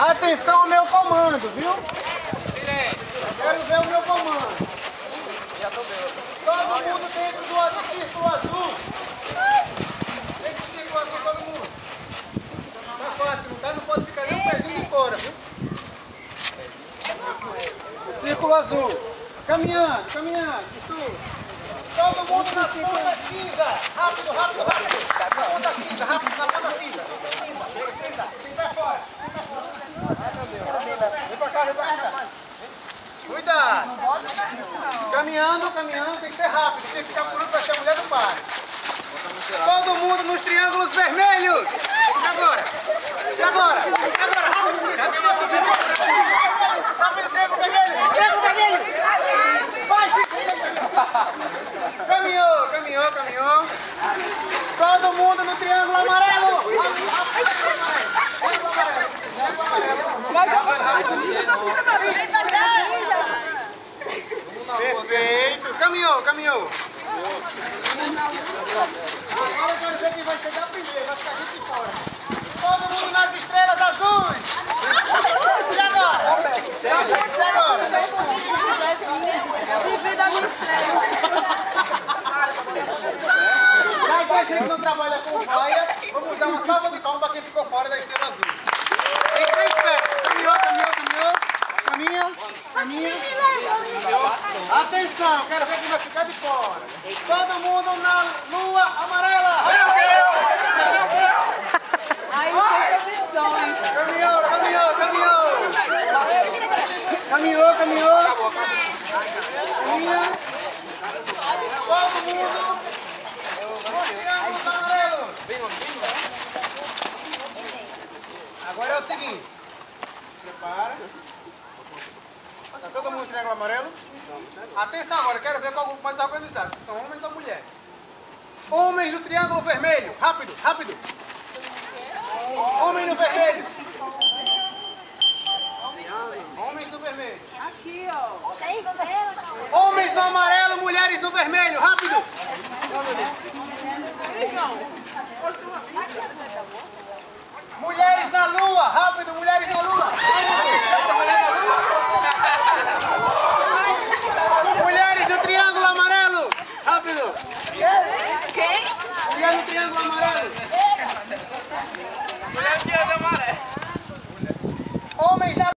Atenção ao meu comando, viu? Silêncio. Quero ver o meu comando. Já tô vendo. Todo mundo dentro do círculo azul. Dentro do círculo azul, todo mundo. Tá fácil, não tá? Não pode ficar nem um pezinho de fora, viu? Círculo azul. Caminhando, caminhando. Isso. Todo mundo na ponta cinza. Rápido, rápido, rápido. Na ponta cinza, rápido, na ponta cinza. Quem vai fora? Vem pra cá, vem pra cá. Cuidado. Caminhando, caminhando, tem que ser rápido. Quem ficar por último vai ser a mulher do pai. Todo mundo nos triângulos vermelhos. E agora? E agora? E agora? Rápido, rápido, triângulo vermelho. Triângulo vermelho. Vai, caminhou, caminhou, caminhou. Todo mundo no triângulo amarelo. Perfeito. Caminhou, caminhou. Agora eu quero ver quem vai chegar primeiro. Vai ficar a gente de fora. Todo mundo nas estrelas azuis. E agora? E agora? Viver da minha estrela. Já que a gente não trabalha com vaia, vamos dar uma salva de palmas para quem ficou fora da estrela azul. Tem que ser esperto. Caminhou, caminhou, caminhou. Caminha, caminha. Atenção, quero ver quem vai ficar de fora. Todo mundo na lua amarela. Aí tem condições. Caminhou, caminhou, caminhou. Caminhou, caminhou. Caminha. Todo mundo nos triângulos amarelos. Agora é o seguinte. Prepara. Está todo mundo no triângulo amarelo? Atenção agora, quero ver qual é o mais organizado. Se são homens ou mulheres. Homens do triângulo vermelho. Rápido, rápido.